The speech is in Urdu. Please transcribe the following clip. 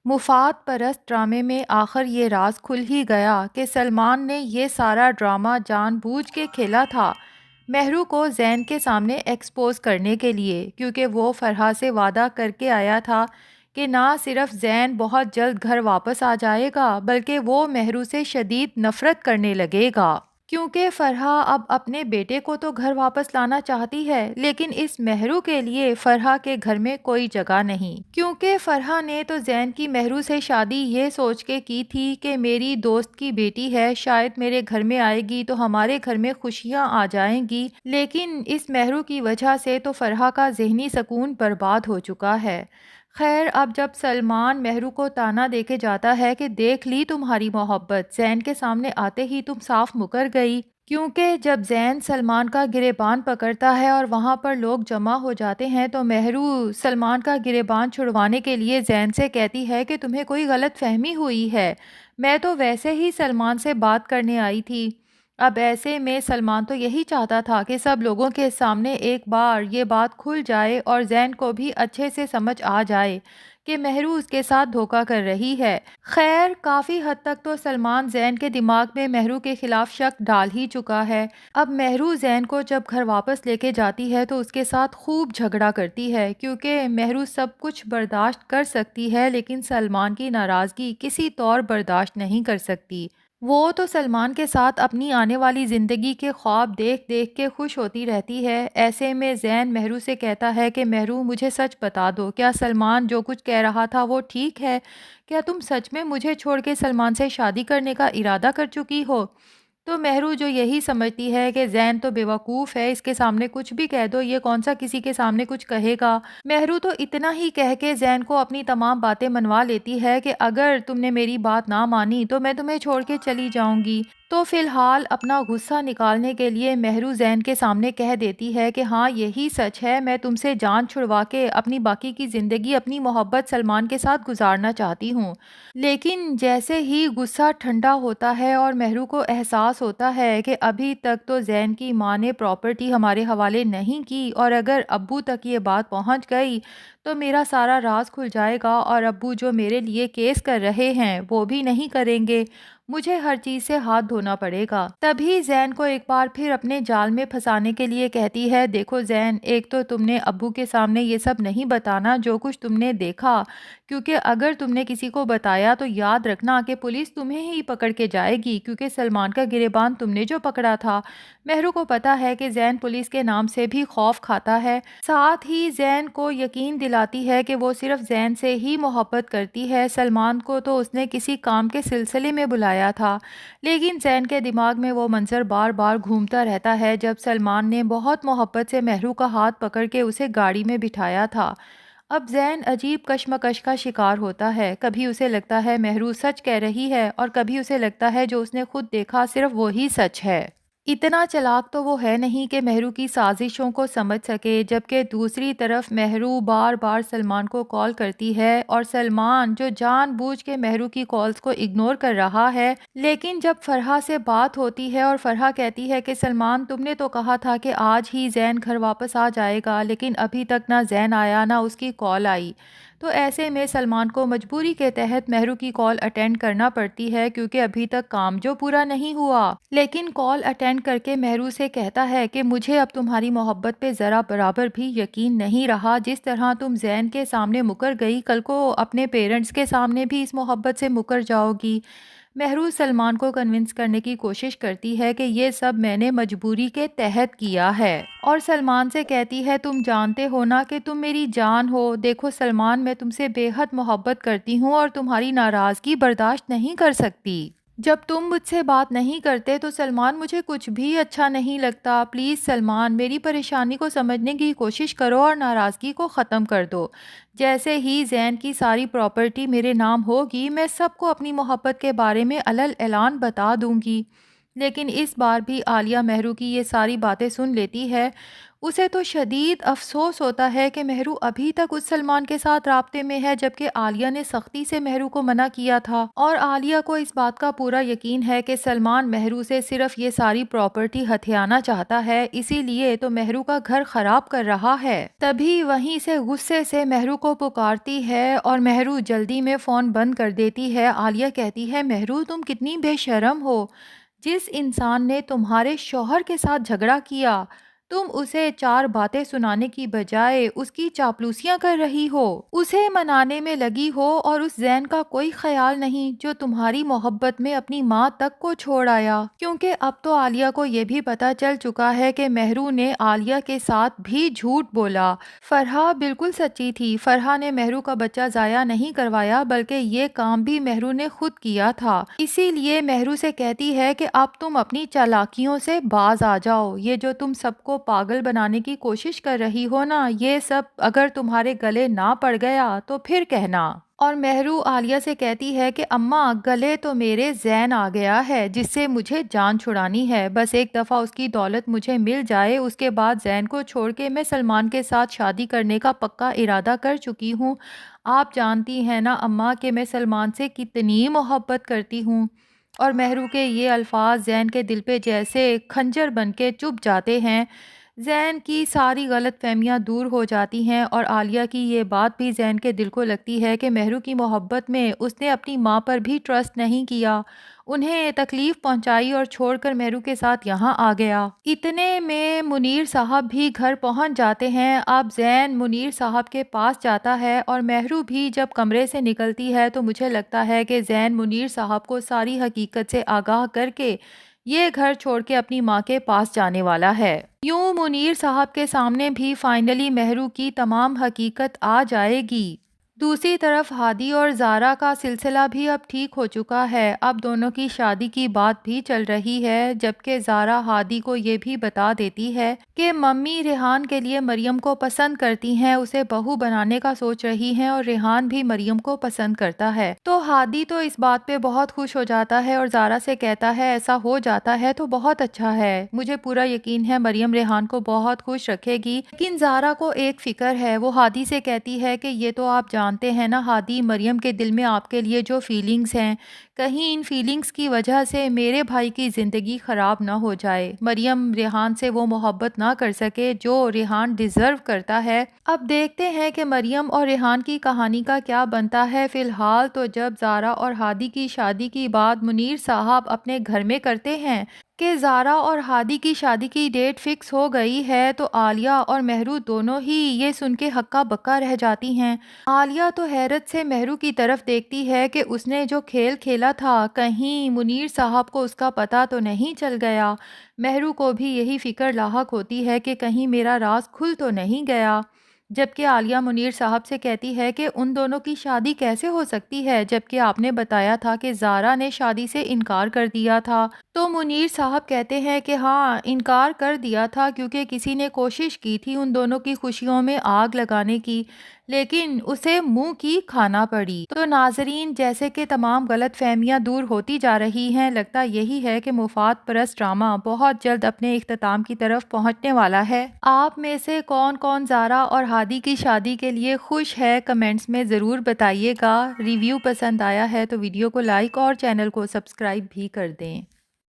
مفاد پرست ڈرامے میں آخر یہ راز کھل ہی گیا کہ سلمان نے یہ سارا ڈرامہ جان بوجھ کے کھیلا تھا، مہرو کو زین کے سامنے ایکسپوز کرنے کے لیے، کیونکہ وہ فرحہ سے وعدہ کر کے آیا تھا کہ نہ صرف زین بہت جلد گھر واپس آ جائے گا بلکہ وہ مہرو سے شدید نفرت کرنے لگے گا، کیونکہ فرحہ اب اپنے بیٹے کو تو گھر واپس لانا چاہتی ہے لیکن اس مہرو کے لیے فرحہ کے گھر میں کوئی جگہ نہیں، کیونکہ فرحہ نے تو زین کی مہرو سے شادی یہ سوچ کے کی تھی کہ میری دوست کی بیٹی ہے، شاید میرے گھر میں آئے گی تو ہمارے گھر میں خوشیاں آ جائیں گی، لیکن اس مہرو کی وجہ سے تو فرحہ کا ذہنی سکون برباد ہو چکا ہے۔ خیر، اب جب سلمان مہرو کو طعنہ دے کے جاتا ہے کہ دیکھ لی تمہاری محبت، زین کے سامنے آتے ہی تم صاف مکر گئی، کیونکہ جب زین سلمان کا گریبان پکڑتا ہے اور وہاں پر لوگ جمع ہو جاتے ہیں تو مہرو سلمان کا گریبان چھڑوانے کے لیے زین سے کہتی ہے کہ تمہیں کوئی غلط فہمی ہوئی ہے، میں تو ویسے ہی سلمان سے بات کرنے آئی تھی۔ اب ایسے میں سلمان تو یہی چاہتا تھا کہ سب لوگوں کے سامنے ایک بار یہ بات کھل جائے اور زین کو بھی اچھے سے سمجھ آ جائے کہ مہرو اس کے ساتھ دھوکہ کر رہی ہے۔ خیر، کافی حد تک تو سلمان زین کے دماغ میں مہرو کے خلاف شک ڈال ہی چکا ہے۔ اب مہرو زین کو جب گھر واپس لے کے جاتی ہے تو اس کے ساتھ خوب جھگڑا کرتی ہے، کیونکہ مہرو سب کچھ برداشت کر سکتی ہے لیکن سلمان کی ناراضگی کسی طور برداشت نہیں کر سکتی۔ وہ تو سلمان کے ساتھ اپنی آنے والی زندگی کے خواب دیکھ دیکھ کے خوش ہوتی رہتی ہے۔ ایسے میں زین مہرو سے کہتا ہے کہ مہرو، مجھے سچ بتا دو، کیا سلمان جو کچھ کہہ رہا تھا وہ ٹھیک ہے؟ کیا تم سچ میں مجھے چھوڑ کے سلمان سے شادی کرنے کا ارادہ کر چکی ہو؟ تو مہرو جو یہی سمجھتی ہے کہ زین تو بیوقوف ہے، اس کے سامنے کچھ بھی کہہ دو، یہ کون سا کسی کے سامنے کچھ کہے گا، مہرو تو اتنا ہی کہہ کے زین کو اپنی تمام باتیں منوا لیتی ہے کہ اگر تم نے میری بات نہ مانی تو میں تمہیں چھوڑ کے چلی جاؤں گی۔ تو فی الحال اپنا غصہ نکالنے کے لیے مہرو زین کے سامنے کہہ دیتی ہے کہ ہاں یہی سچ ہے، میں تم سے جان چھڑوا کے اپنی باقی کی زندگی اپنی محبت سلمان کے ساتھ گزارنا چاہتی ہوں۔ لیکن جیسے ہی غصہ ٹھنڈا ہوتا ہے اور مہرو کو احساس ہوتا ہے کہ ابھی تک تو زین کی ماں نے پراپرٹی ہمارے حوالے نہیں کی اور اگر ابو تک یہ بات پہنچ گئی تو میرا سارا راز کھل جائے گا اور ابو جو میرے لیے کیس کر رہے ہیں وہ بھی نہیں کریں گے، مجھے ہر چیز سے ہاتھ دھونا پڑے گا۔ تبھی زین کو ایک بار پھر اپنے جال میں پھنسانے کے لیے کہتی ہے، دیکھو زین، ایک تو تم نے ابو کے سامنے یہ سب نہیں بتانا جو کچھ تم نے دیکھا، کیونکہ اگر تم نے کسی کو بتایا تو یاد رکھنا کہ پولیس تمہیں ہی پکڑ کے جائے گی، کیونکہ سلمان کا گریبان تم نے جو پکڑا تھا۔ مہرو کو پتا ہے کہ زین پولیس کے نام سے بھی خوف کھاتا ہے، ساتھ ہی زین کو یقین دلاتی ہے کہ وہ صرف زین سے ہی محبت کرتی ہے، سلمان کو تو اس نے کسی کام کے سلسلے میں بلایا تھا، لیکن زین کے دماغ میں وہ منظر بار بار گھومتا رہتا ہے جب سلمان نے بہت محبت سے مہرو کا ہاتھ پکڑ کے اسے گاڑی میں بٹھایا تھا۔ اب زین عجیب کشمکش کا شکار ہوتا ہے، کبھی اسے لگتا ہے مہرو سچ کہہ رہی ہے اور کبھی اسے لگتا ہے جو اس نے خود دیکھا صرف وہی سچ ہے۔ اتنا چلاک تو وہ ہے نہیں کہ مہرو کی سازشوں کو سمجھ سکے، جبکہ دوسری طرف مہرو بار بار سلمان کو کال کرتی ہے اور سلمان جو جان بوجھ کے مہرو کی کالز کو اگنور کر رہا ہے، لیکن جب فرحہ سے بات ہوتی ہے اور فرحہ کہتی ہے کہ سلمان، تم نے تو کہا تھا کہ آج ہی زین گھر واپس آ جائے گا لیکن ابھی تک نہ زین آیا نہ اس کی کال آئی، تو ایسے میں سلمان کو مجبوری کے تحت مہرو کی کال اٹینڈ کرنا پڑتی ہے کیونکہ ابھی تک کام جو پورا نہیں ہوا، لیکن کال اٹینڈ کر کے مہرو سے کہتا ہے کہ مجھے اب تمہاری محبت پہ ذرا برابر بھی یقین نہیں رہا، جس طرح تم زین کے سامنے مکر گئی کل کو اپنے پیرنٹس کے سامنے بھی اس محبت سے مکر جاؤ گی۔ مہرو سلمان کو کنونس کرنے کی کوشش کرتی ہے کہ یہ سب میں نے مجبوری کے تحت کیا ہے، اور سلمان سے کہتی ہے تم جانتے ہو نا کہ تم میری جان ہو، دیکھو سلمان، میں تم سے بے حد محبت کرتی ہوں اور تمہاری ناراضگی برداشت نہیں کر سکتی۔ جب تم مجھ سے بات نہیں کرتے تو سلمان مجھے کچھ بھی اچھا نہیں لگتا، پلیز سلمان میری پریشانی کو سمجھنے کی کوشش کرو اور ناراضگی کو ختم کر دو، جیسے ہی زین کی ساری پراپرٹی میرے نام ہوگی میں سب کو اپنی محبت کے بارے میں علل اعلان بتا دوں گی۔ لیکن اس بار بھی عالیہ مہرو کی یہ ساری باتیں سن لیتی ہے۔ اسے تو شدید افسوس ہوتا ہے کہ مہرو ابھی تک اس سلمان کے ساتھ رابطے میں ہے، جبکہ عالیہ نے سختی سے مہرو کو منع کیا تھا، اور عالیہ کو اس بات کا پورا یقین ہے کہ سلمان مہرو سے صرف یہ ساری پراپرٹی ہتھیانا چاہتا ہے، اسی لیے تو مہرو کا گھر خراب کر رہا ہے۔ تبھی وہیں سے غصے سے مہرو کو پکارتی ہے اور مہرو جلدی میں فون بند کر دیتی ہے۔ عالیہ کہتی ہے، مہرو تم کتنی بے شرم ہو، جس انسان نے تمہارے شوہر کے ساتھ جھگڑا کیا تم اسے چار باتیں سنانے کی بجائے اس کی چاپلوسیاں کر رہی ہو، اسے منانے میں لگی ہو، اور اس زین کا کوئی خیال نہیں جو تمہاری محبت میں اپنی ماں تک کو چھوڑ آیا۔ کیونکہ اب تو عالیہ کو یہ بھی پتا چل چکا ہے کہ مہرو نے عالیہ کے ساتھ بھی جھوٹ بولا۔ فرحہ بالکل سچی تھی، فرحہ نے مہرو کا بچہ ضائع نہیں کروایا بلکہ یہ کام بھی مہرو نے خود کیا تھا، اسی لیے مہرو سے کہتی ہے کہ اب تم اپنی چالاکیوں سے باز آ جاؤ، یہ جو تم سب کو پاگل بنانے کی کوشش کر رہی ہو نا، یہ سب اگر تمہارے گلے نہ پڑ گیا تو پھر کہنا۔ اور مہرو عالیہ سے کہتی ہے کہ اماں گلے تو میرے زین آ گیا ہے جس سے مجھے جان چھڑانی ہے، بس ایک دفعہ اس کی دولت مجھے مل جائے، اس کے بعد زین کو چھوڑ کے میں سلمان کے ساتھ شادی کرنے کا پکا ارادہ کر چکی ہوں۔ آپ جانتی ہیں نا اماں کہ میں سلمان سے کتنی محبت کرتی ہوں۔ اور مہرو کے یہ الفاظ زین کے دل پہ جیسے کھنجر بن کے چبھ جاتے ہیں۔ زین کی ساری غلط فہمیاں دور ہو جاتی ہیں، اور عالیہ کی یہ بات بھی زین کے دل کو لگتی ہے کہ مہرو کی محبت میں اس نے اپنی ماں پر بھی ٹرسٹ نہیں کیا، انہیں تکلیف پہنچائی اور چھوڑ کر مہرو کے ساتھ یہاں آ گیا۔ اتنے میں منیر صاحب بھی گھر پہنچ جاتے ہیں۔ اب زین منیر صاحب کے پاس جاتا ہے اور مہرو بھی جب کمرے سے نکلتی ہے تو مجھے لگتا ہے کہ زین منیر صاحب کو ساری حقیقت سے آگاہ کر کے یہ گھر چھوڑ کے اپنی ماں کے پاس جانے والا ہے۔ یوں منیر صاحب کے سامنے بھی فائنلی مہرو کی تمام حقیقت آ جائے گی۔ دوسری طرف ہادی اور زارا کا سلسلہ بھی اب ٹھیک ہو چکا ہے، اب دونوں کی شادی کی بات بھی چل رہی ہے، جبکہ زارا ہادی کو یہ بھی بتا دیتی ہے کہ ممی ریحان کے لیے مریم کو پسند کرتی ہیں، اسے بہو بنانے کا سوچ رہی ہیں، اور ریحان بھی مریم کو پسند کرتا ہے۔ تو ہادی تو اس بات پہ بہت خوش ہو جاتا ہے اور زارا سے کہتا ہے ایسا ہو جاتا ہے تو بہت اچھا ہے، مجھے پورا یقین ہے مریم ریحان کو بہت خوش رکھے گی۔ لیکن زارا کو ایک فکر ہے، وہ ہادی سے کہتی ہے کہ یہ تو آپ جانتے ہیں نا ہادی، مریم کے دل میں آپ کے لیے جو فیلنگز ہیں، کہیں ان فیلنگز کی وجہ سے میرے بھائی کی زندگی خراب نہ ہو جائے، مریم ریحان سے وہ محبت نہ کر سکے جو ریحان ڈیزرو کرتا ہے۔ اب دیکھتے ہیں کہ مریم اور ریحان کی کہانی کا کیا بنتا ہے۔ فی الحال تو جب زارا اور ہادی کی شادی کی بات منیر صاحب اپنے گھر میں کرتے ہیں کہ زارا اور ہادی کی شادی کی ڈیٹ فکس ہو گئی ہے، تو عالیہ اور مہرو دونوں ہی یہ سن کے ہکا بکا رہ جاتی ہیں۔ عالیہ تو حیرت سے مہرو کی طرف دیکھتی ہے کہ اس نے جو کھیل کھیلا تھا کہیں منیر صاحب کو اس کا پتہ تو نہیں چل گیا۔ مہرو کو بھی یہی فکر لاحق ہوتی ہے کہ کہیں میرا راز کھل تو نہیں گیا۔ جبکہ عالیہ منیر صاحب سے کہتی ہے کہ ان دونوں کی شادی کیسے ہو سکتی ہے جبکہ آپ نے بتایا تھا کہ زارا نے شادی سے انکار کر دیا تھا۔ تو منیر صاحب کہتے ہیں کہ ہاں انکار کر دیا تھا کیونکہ کسی نے کوشش کی تھی ان دونوں کی خوشیوں میں آگ لگانے کی، لیکن اسے منہ کی کھانا پڑی۔ تو ناظرین، جیسے کہ تمام غلط فہمیاں دور ہوتی جا رہی ہیں، لگتا یہی ہے کہ مفاد پرست ڈرامہ بہت جلد اپنے اختتام کی طرف پہنچنے والا ہے۔ آپ میں سے کون کون زارا اور ہادی کی شادی کے لیے خوش ہے، کمنٹس میں ضرور بتائیے گا۔ ریویو پسند آیا ہے تو ویڈیو کو لائک اور چینل کو سبسکرائب بھی کر دیں۔